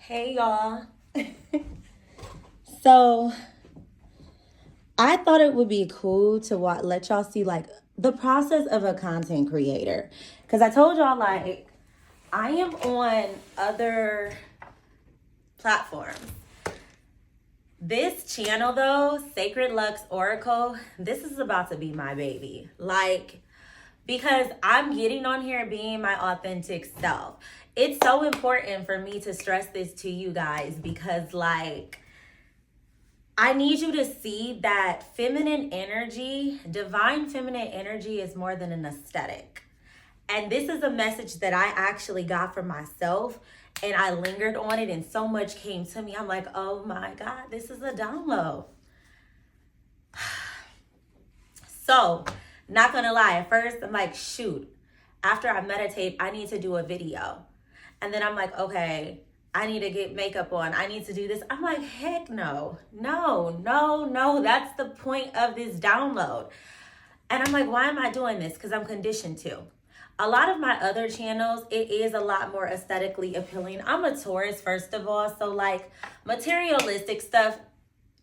Hey y'all. So I thought it would be cool to let y'all see like the process of a content creator. Cause I told y'all like I am on other platforms. This channel though, Sacred Lux Oracle, this is about to be my baby. Because I'm getting on here being my authentic self. It's so important for me to stress this to you guys because I need you to see that feminine energy, divine feminine energy is more than an aesthetic. And this is a message that I actually got from myself and I lingered on it and so much came to me. I'm like, oh my God, this is a download. So, not gonna lie, at first I'm like, shoot, after I meditate, I need to do a video. And then I'm like, okay, I need to get makeup on. I need to do this. I'm like, heck no. That's the point of this download. And I'm like, why am I doing this? Because I'm conditioned to. A lot of my other channels, it is a lot more aesthetically appealing. I'm a Taurus, first of all. So like materialistic stuff,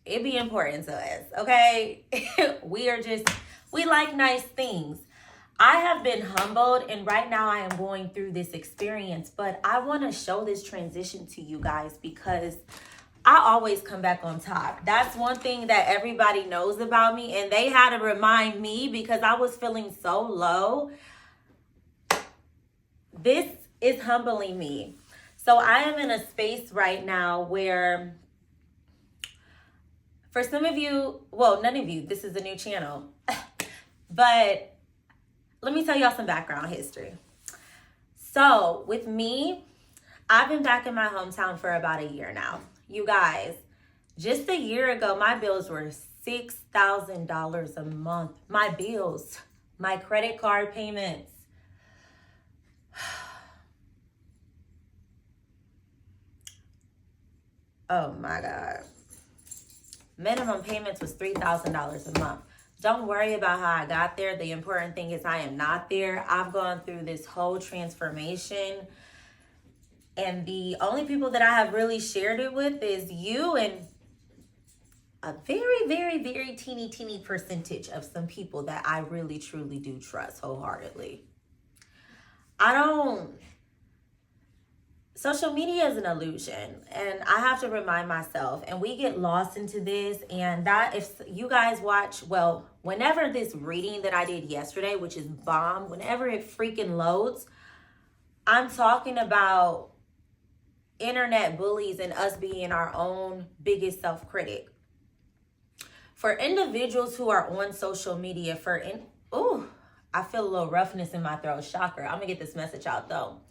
it be important to us, okay? We like nice things. I have been humbled and right now I am going through this experience, but I want to show this transition to you guys because I always come back on top. That's one thing that everybody knows about me and they had to remind me because I was feeling so low. This is humbling me. So I am in a space right now where for some of you, well, none of you, this is a new channel, but let me tell y'all some background history. So with me, I've been back in my hometown for about a year now. You guys, just a year ago, my bills were $6,000 a month. My bills, my credit card payments. Oh my God. Minimum payments was $3,000 a month. Don't worry about how I got there. The important thing is I am not there. I've gone through this whole transformation. And the only people that I have really shared it with is you and a very teeny percentage of some people that I really truly do trust wholeheartedly. Social media is an illusion and I have to remind myself and we get lost into this and that if you guys watch, well, whenever this reading that I did yesterday, which is bomb, whenever it freaking loads, I'm talking about internet bullies and us being our own biggest self-critic. For individuals who are on social media, I feel a little roughness in my throat, shocker. I'm gonna get this message out though.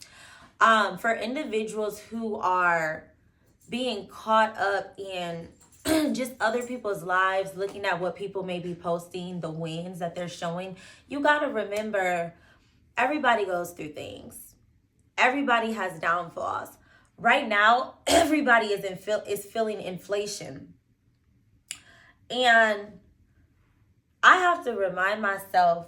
For individuals who are being caught up in just other people's lives, looking at what people may be posting, the wins that they're showing, you got to remember everybody goes through things. Everybody has downfalls. Right now, everybody is feeling inflation. And I have to remind myself,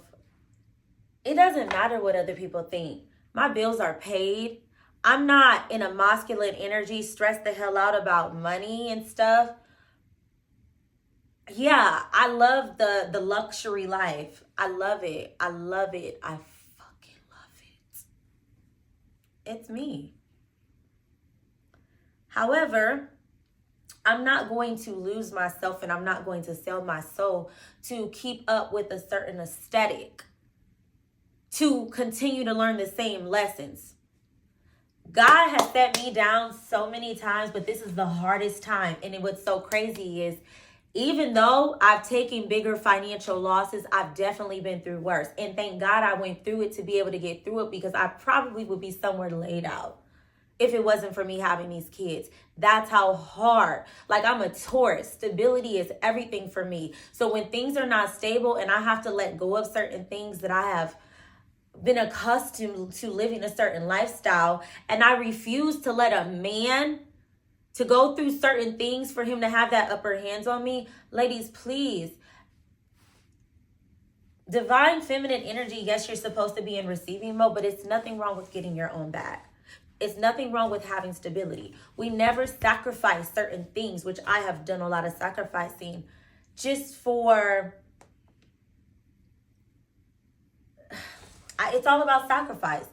it doesn't matter what other people think. My bills are paid. I'm not in a masculine energy, stressed the hell out about money and stuff. Yeah, I love the luxury life. I love it. I fucking love it. It's me. However, I'm not going to lose myself and I'm not going to sell my soul to keep up with a certain aesthetic, to continue to learn the same lessons. God has set me down so many times, but this is the hardest time. And what's so crazy is even though I've taken bigger financial losses, I've definitely been through worse. And thank God I went through it to be able to get through it because I probably would be somewhere laid out if it wasn't for me having these kids. That's how hard. Like I'm a Taurus. Stability is everything for me. So when things are not stable and I have to let go of certain things that I have been accustomed to living a certain lifestyle and I refuse to let a man to go through certain things for him to have that upper hands on me. Ladies, please. Divine feminine energy, yes, you're supposed to be in receiving mode, but it's nothing wrong with getting your own back. It's nothing wrong with having stability. We never sacrifice certain things, which I have done a lot of sacrificing just for, it's all about sacrifice.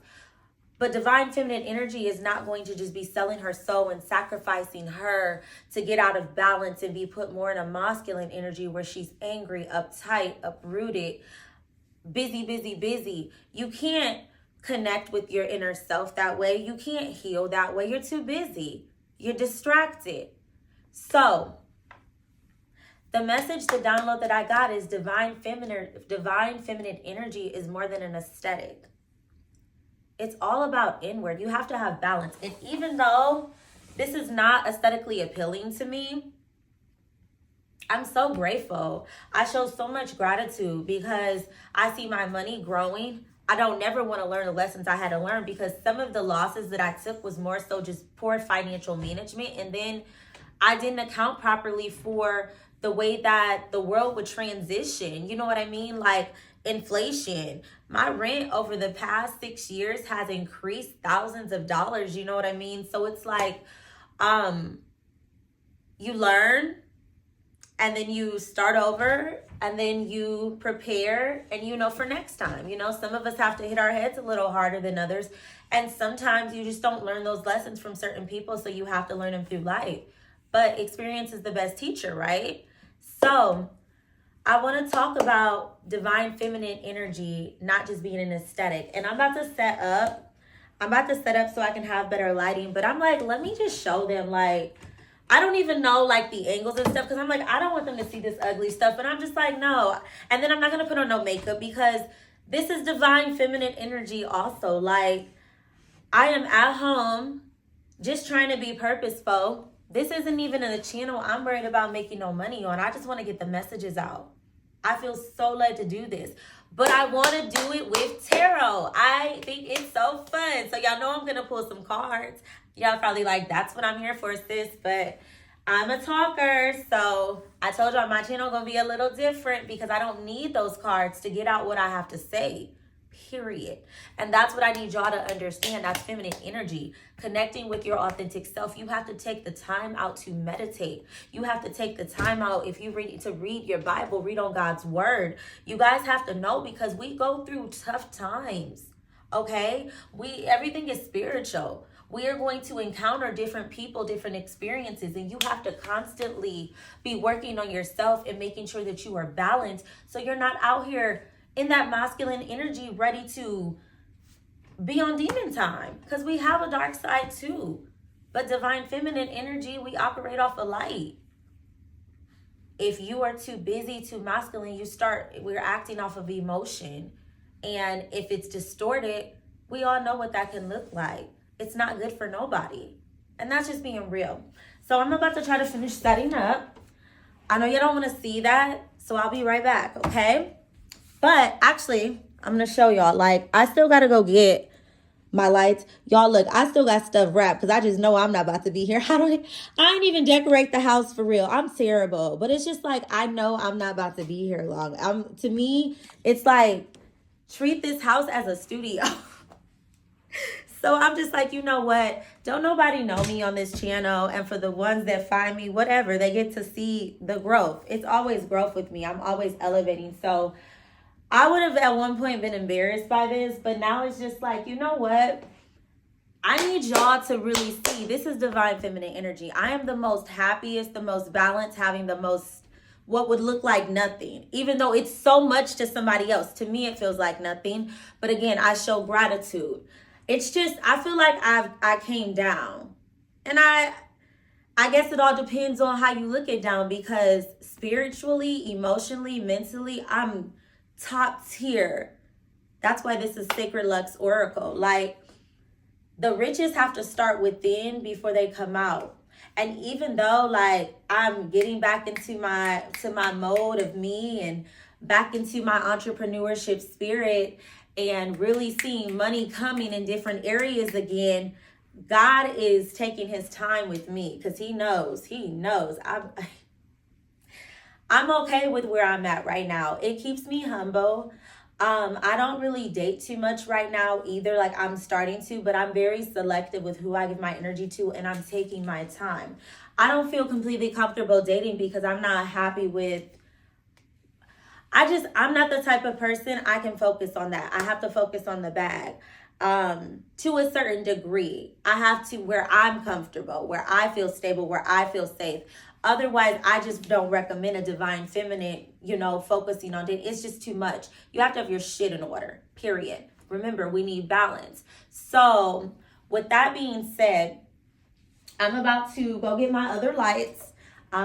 But divine feminine energy is not going to just be selling her soul and sacrificing her to get out of balance and be put more in a masculine energy where she's angry, uptight, uprooted, busy, busy, busy. You can't connect with your inner self that way. You can't heal that way. You're too busy. You're distracted. So the message, the download that I got is divine feminine energy is more than an aesthetic. It's all about inward. You have to have balance. And even though this is not aesthetically appealing to me, I'm so grateful. I show so much gratitude because I see my money growing. I don't never want to learn the lessons I had to learn because some of the losses that I took was more so just poor financial management. And then I didn't account properly for the way that the world would transition. You know what I mean? Like inflation. My rent over the past 6 years has increased thousands of dollars. You know what I mean? So it's like, you learn and then you start over and then you prepare and, for next time. Some of us have to hit our heads a little harder than others. And sometimes you just don't learn those lessons from certain people. So you have to learn them through life. But experience is the best teacher, right? So I want to talk about divine feminine energy, not just being an aesthetic. And I'm about to set up so I can have better lighting. But I'm like, let me just show them, like, I don't even know, like, the angles and stuff. Because I'm like, I don't want them to see this ugly stuff. But I'm just like, no. And then I'm not going to put on no makeup because this is divine feminine energy also. Like, I am at home just trying to be purposeful. This isn't even a channel I'm worried about making no money on. I just want to get the messages out. I feel so led to do this. But I want to do it with tarot. I think it's so fun. So y'all know I'm going to pull some cards. Y'all probably like, that's what I'm here for, sis. But I'm a talker. So I told y'all my channel going to be a little different because I don't need those cards to get out what I have to say. Period. And that's what I need y'all to understand. That's feminine energy. Connecting with your authentic self. You have to take the time out to meditate. You have to take the time out, if you read your Bible, read on God's word. You guys have to know because we go through tough times. Okay? Everything is spiritual. We are going to encounter different people, different experiences, and you have to constantly be working on yourself and making sure that you are balanced so you're not out here in that masculine energy ready to be on demon time, because we have a dark side too. But divine feminine energy, we operate off of light. If you are too busy, too masculine, we're acting off of emotion. And if it's distorted, we all know what that can look like. It's not good for nobody. And that's just being real. So I'm about to try to finish setting up. I know you don't want to see that, so I'll be right back, okay? But actually, I'm going to show y'all. Like, I still got to go get my lights. Y'all, look, I still got stuff wrapped because I just know I'm not about to be here. I ain't even decorate the house for real. I'm terrible. But it's just like, I know I'm not about to be here long. To me, it's like, treat this house as a studio. So I'm just like, you know what? Don't nobody know me on this channel. And for the ones that find me, whatever, they get to see the growth. It's always growth with me. I'm always elevating. So I would have at one point been embarrassed by this, but now it's just like, you know what? I need y'all to really see this is divine feminine energy. I am the most happiest, the most balanced, having the most, what would look like nothing, even though it's so much to somebody else. To me, it feels like nothing. But again, I show gratitude. It's just, I feel like I came down. And I guess it all depends on how you look at down, because spiritually, emotionally, mentally, I'm top tier. That's why this is Sacred Lux Oracle. Like, the riches have to start within before they come out. And even though, like, I'm getting back into my mode of me and back into my entrepreneurship spirit and really seeing money coming in different areas again, God is taking his time with me because he knows. I'm okay with where I'm at right now. It keeps me humble. I don't really date too much right now either. Like, I'm starting to, but I'm very selective with who I give my energy to, and I'm taking my time. I don't feel completely comfortable dating because I'm not happy with, I'm not the type of person I can focus on that. I have to focus on the bag. To a certain degree, I have to, where I'm comfortable, where I feel stable, where I feel safe. Otherwise, I just don't recommend a divine feminine, focusing on it. It's just too much. You have to have your shit in order, period. Remember, we need balance. So with that being said, I'm about to go get my other lights.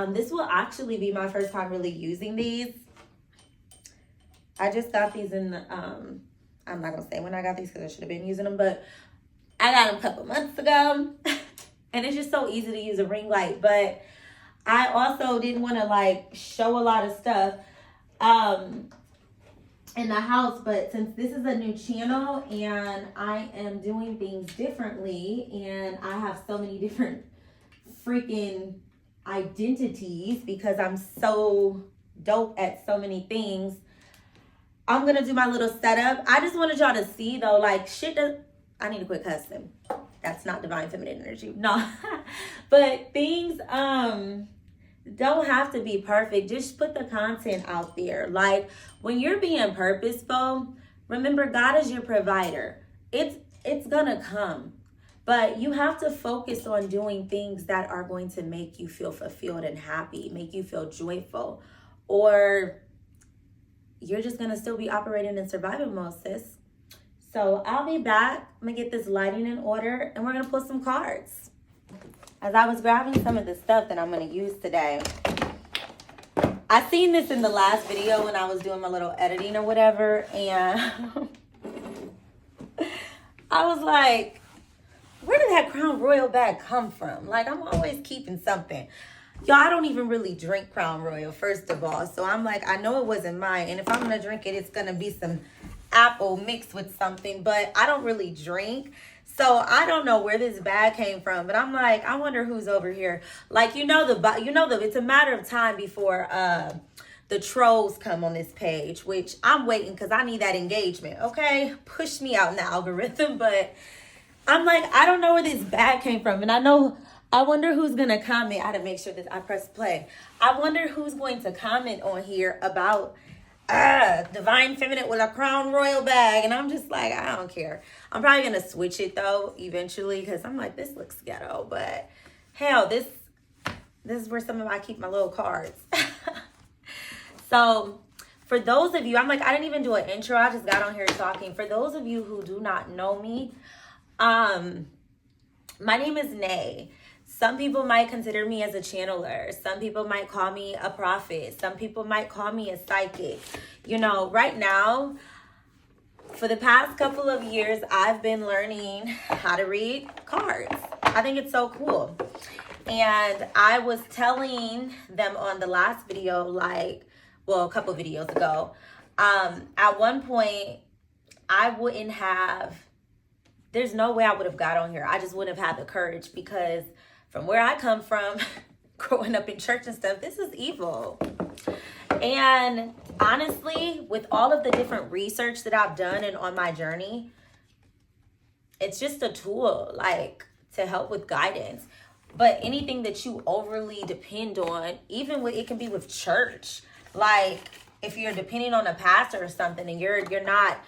This will actually be my first time really using these. I just got these in the, I'm not going to say when I got these because I should have been using them, but I got them a couple months ago. And it's just so easy to use a ring light. But I also didn't want to show a lot of stuff in the house. But since this is a new channel and I am doing things differently and I have so many different freaking identities because I'm so dope at so many things, I'm going to do my little setup. I just wanted y'all to see, though, I need to quit cussing. That's not divine feminine energy. No. But things don't have to be perfect. Just put the content out there. Like, when you're being purposeful, remember, God is your provider. It's going to come. But you have to focus on doing things that are going to make you feel fulfilled and happy, make you feel joyful, or you're just going to still be operating in survival mode, sis. So I'll be back. I'm going to get this lighting in order, and we're going to pull some cards. As I was grabbing some of the stuff that I'm going to use today, I seen this in the last video when I was doing my little editing or whatever, and I was like, where did that Crown Royal bag come from? Like, I'm always keeping something. Y'all, I don't even really drink Crown Royal, first of all. So I'm like, I know it wasn't mine. And if I'm going to drink it, it's going to be some apple mixed with something. But I don't really drink. So I don't know where this bag came from. But I'm like, I wonder who's over here. Like, it's a matter of time before the trolls come on this page. Which I'm waiting because I need that engagement. Okay? Push me out in the algorithm. But I'm like, I don't know where this bag came from. And I wonder who's going to comment. I had to make sure that I press play. I wonder who's going to comment on here about divine feminine with a Crown Royal bag. And I'm just like, I don't care. I'm probably going to switch it, though, eventually. Because I'm like, this looks ghetto. But hell, this is where I keep my little cards. So for those of you, I'm like, I didn't even do an intro. I just got on here talking. For those of you who do not know me, my name is Nay. Some people might consider me as a channeler. Some people might call me a prophet. Some people might call me a psychic. Right now, for the past couple of years, I've been learning how to read cards. I think it's so cool. And I was telling them on the last video, a couple videos ago, at one point, there's no way I would have got on here. I just wouldn't have had the courage because from where I come from, growing up in church and stuff, this is evil. And honestly, with all of the different research that I've done and on my journey, it's just a tool, to help with guidance. But anything that you overly depend on, it can be with church. If you're depending on a pastor or something and you're not,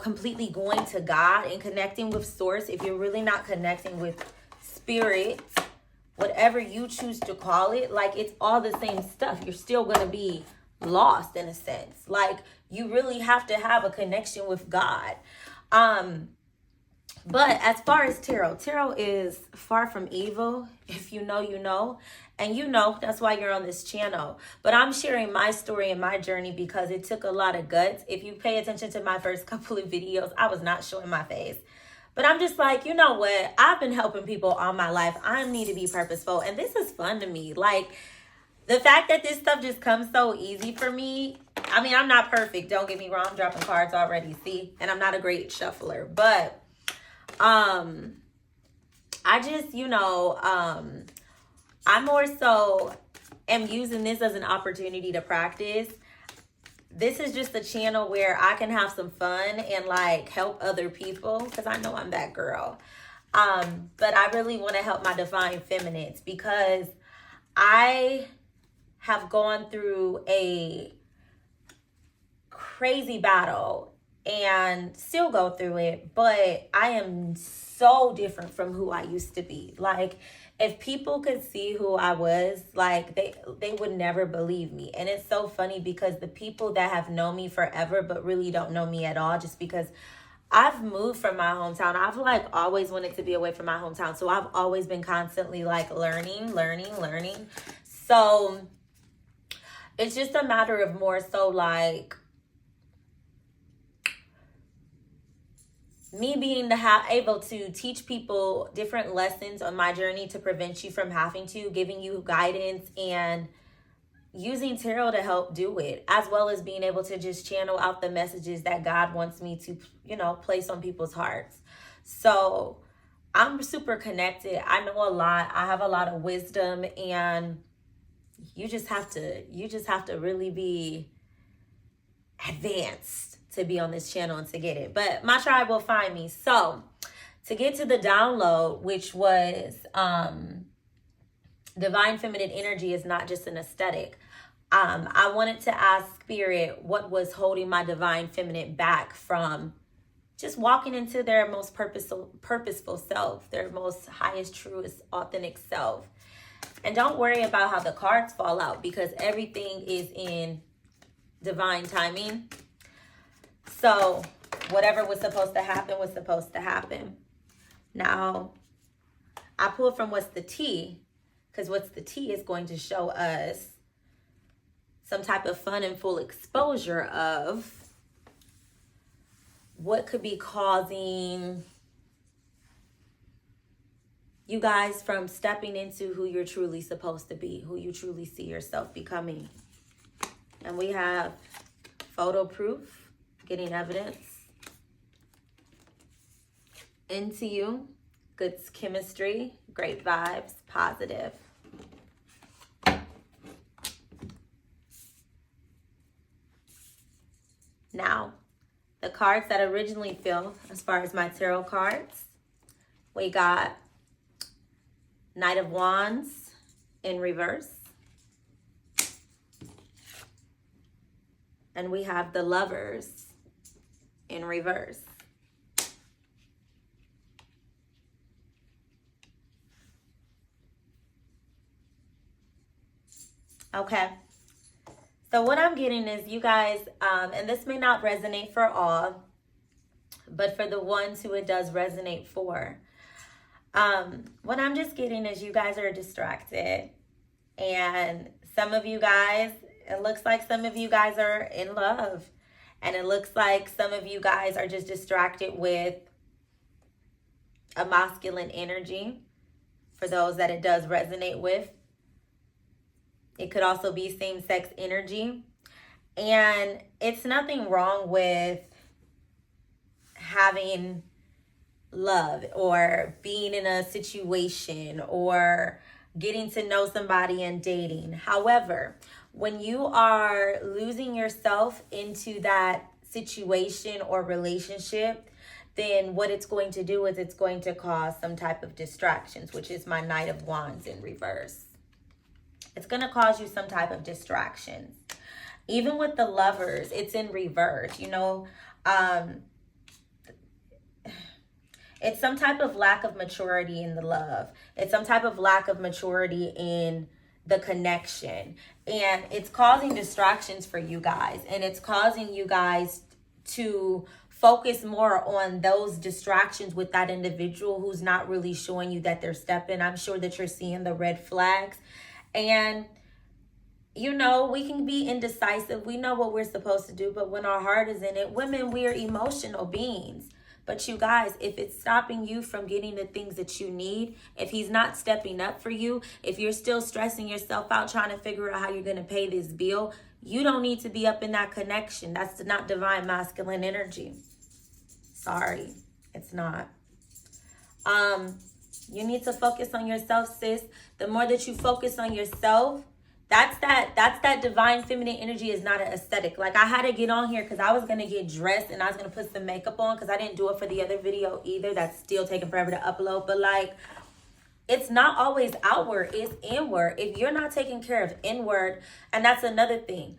completely going to God and connecting with source, if you're really not connecting with spirit, whatever you choose to call it, it's all the same stuff. You're still going to be lost in a sense. You really have to have a connection with God. But as far as tarot is far from evil. If you know, you know. And that's why you're on this channel. But I'm sharing my story and my journey because it took a lot of guts. If you pay attention to my first couple of videos, I was not showing my face. But I'm just like, you know what? I've been helping people all my life. I need to be purposeful. And this is fun to me. The fact that this stuff just comes so easy for me. I mean, I'm not perfect. Don't get me wrong. I'm dropping cards already. See? And I'm not a great shuffler. But I just, I more so am using this as an opportunity to practice. this is just a channel where I can have some fun and like help other people, because I know I'm that girl. But I really want to help my divine feminites, because I have gone through a crazy battle and still go through it, but I am so different from who I used to be. Like, if people could see who I was, like, they would never believe me. And it's so funny, because the people that have known me forever but really don't know me at all, just because I've moved from my hometown. I've like always wanted to be away from my hometown. So I've always been constantly like learning. So it's just a matter of more so like me being able to teach people different lessons on my journey to prevent you from having to, giving you guidance, and using tarot to help do it, as well as being able to just channel out the messages that God wants me to, place on people's hearts. So I'm super connected. I know a lot. I have a lot of wisdom, and you just have to really be advanced to be on this channel and to get it. But my tribe will find me. So to get to the download, which was divine feminine energy is not just an aesthetic. I wanted to ask Spirit what was holding my divine feminine back from just walking into their most purposeful self, their most highest, truest, authentic self. And don't worry about how the cards fall out, because everything is in divine timing. So whatever was supposed to happen was supposed to happen. Now, I pulled from what's the tea, because what's the tea is going to show us some type of fun and full exposure of what could be causing you guys from stepping into who you're truly supposed to be, who you truly see yourself becoming. And we have photo proof, getting evidence, into you, good chemistry, great vibes, positive. Now, the cards that originally fell as far as my tarot cards, we got Knight of Wands in reverse. And we have the Lovers in reverse. Okay. So what I'm getting is you guys, and this may not resonate for all, but for the ones who it does resonate for, what I'm just getting is you guys are distracted. And some of you guys, it looks like some of you guys are in love. And it looks like some of you guys are just distracted with a masculine energy, for those that it does resonate with. It could also be same-sex energy. And it's nothing wrong with having love or being in a situation or getting to know somebody and dating. However, when you are losing yourself into that situation or relationship, then what it's going to do is it's going to cause some type of distractions, which is my Knight of Wands in reverse. It's going to cause you some type of distractions. Even with the Lovers, it's in reverse. It's some type of lack of maturity in the love. It's some type of lack of maturity in the connection. And it's causing distractions for you guys. And it's causing you guys to focus more on those distractions with that individual who's not really showing you that they're stepping. I'm sure that you're seeing the red flags. And, we can be indecisive. We know what we're supposed to do, but when our heart is in it, women, we are emotional beings. But you guys, if it's stopping you from getting the things that you need, if he's not stepping up for you, if you're still stressing yourself out trying to figure out how you're going to pay this bill, you don't need to be up in that connection. That's not divine masculine energy. Sorry, it's not. You need to focus on yourself, sis. The more that you focus on yourself, That's that divine feminine energy is not an aesthetic. Like, I had to get on here because I was going to get dressed and I was going to put some makeup on because I didn't do it for the other video either. That's still taking forever to upload. But like, it's not always outward, it's inward. If you're not taking care of inward, and that's another thing.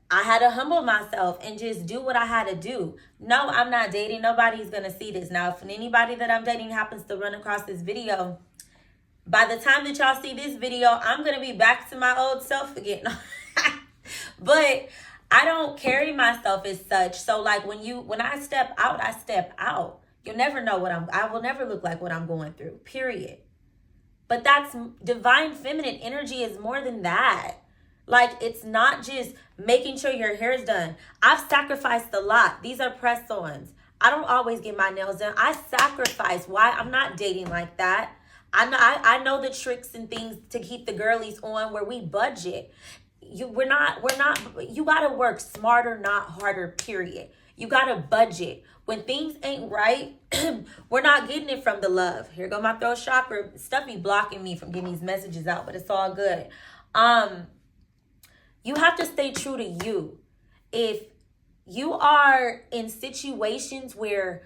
I had to humble myself and just do what I had to do. No, I'm not dating. Nobody's going to see this. Now, if anybody that I'm dating happens to run across this video, by the time that y'all see this video, I'm going to be back to my old self again. But I don't carry myself as such. So like when I step out, I step out. You'll never know I will never look like what I'm going through, period. But that's divine feminine energy is more than that. Like, it's not just making sure your hair is done. I've sacrificed a lot. These are press-ons. I don't always get my nails done. I sacrifice. Why? I'm not dating like that. I know the tricks and things to keep the girlies on where we budget. You gotta work smarter, not harder, period. You gotta budget. When things ain't right, we're not getting it from the love. Here go my throat chakra. Stuff be blocking me from getting these messages out, but it's all good. You have to stay true to you. If you are in situations where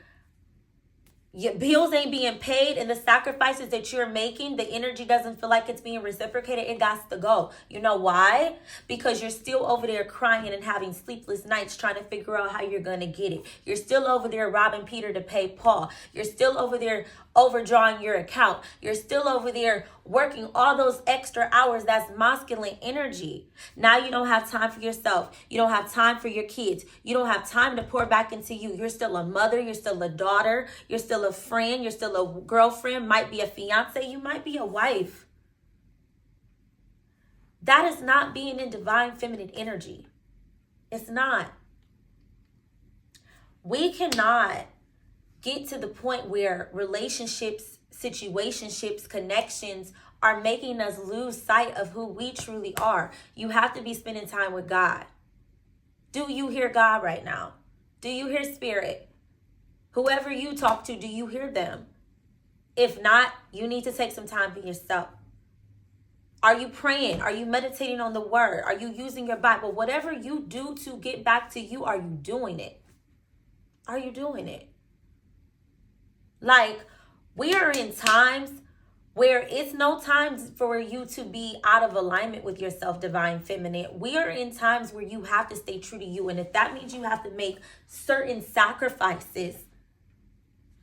your bills ain't being paid and the sacrifices that you're making, the energy doesn't feel like it's being reciprocated, it got to go. You know why? Because you're still over there crying and having sleepless nights trying to figure out how you're going to get it. You're still over there robbing Peter to pay Paul. You're still over there overdrawing your account. You're still over there working all those extra hours. That's masculine energy. Now you don't have time for yourself. You don't have time for your kids. You don't have time to pour back into you. You're still a mother. You're still a daughter. You're still a friend. You're still a girlfriend. Might be a fiance. You might be a wife. That is not being in divine feminine energy. It's not. We cannot get to the point where relationships, situationships, connections are making us lose sight of who we truly are. You have to be spending time with God. Do you hear God right now? Do you hear spirit? Whoever you talk to, do you hear them? If not, you need to take some time for yourself. Are you praying? Are you meditating on the word? Are you using your Bible? Whatever you do to get back to you, are you doing it? Are you doing it? Like, we are in times where it's no time for you to be out of alignment with yourself, divine feminine. We are in times where you have to stay true to you. And if that means you have to make certain sacrifices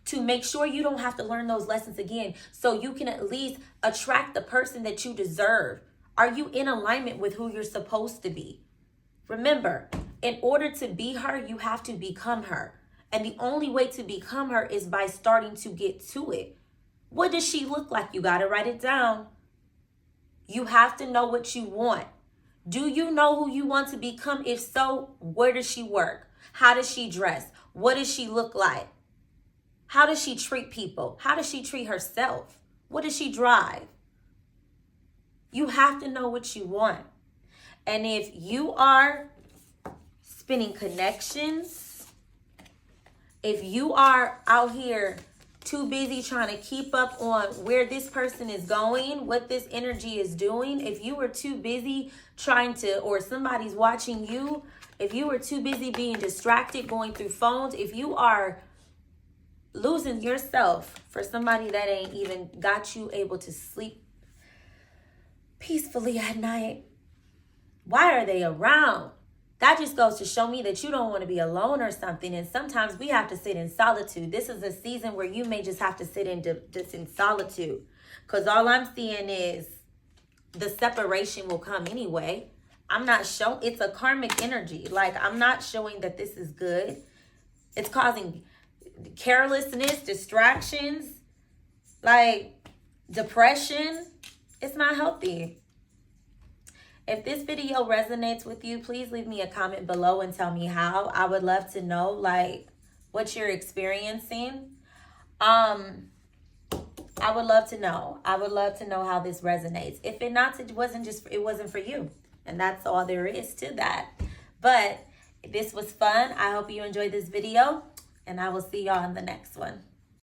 to make sure you don't have to learn those lessons again, so you can at least attract the person that you deserve. Are you in alignment with who you're supposed to be? Remember, in order to be her, you have to become her. And the only way to become her is by starting to get to it. What does she look like? You got to write it down. You have to know what you want. Do you know who you want to become? If so, where does she work? How does she dress? What does she look like? How does she treat people? How does she treat herself? What does she drive? You have to know what you want. And if you are spinning connections, if you are out here too busy trying to keep up on where this person is going, what this energy is doing, if you were too busy trying to, or somebody's watching you, if you were too busy being distracted, going through phones, if you are losing yourself for somebody that ain't even got you able to sleep peacefully at night, why are they around? That just goes to show me that you don't want to be alone or something. And sometimes we have to sit in solitude. This is a season where you may just have to sit in solitude. Because all I'm seeing is the separation will come anyway. I'm not showing, it's a karmic energy. Like, I'm not showing that this is good. It's causing carelessness, distractions, like depression. It's not healthy. If this video resonates with you, please leave me a comment below and tell me how. I would love to know, like, what you're experiencing. I would love to know. I would love to know how this resonates. If it wasn't for you. And that's all there is to that. But this was fun. I hope you enjoyed this video. And I will see y'all in the next one.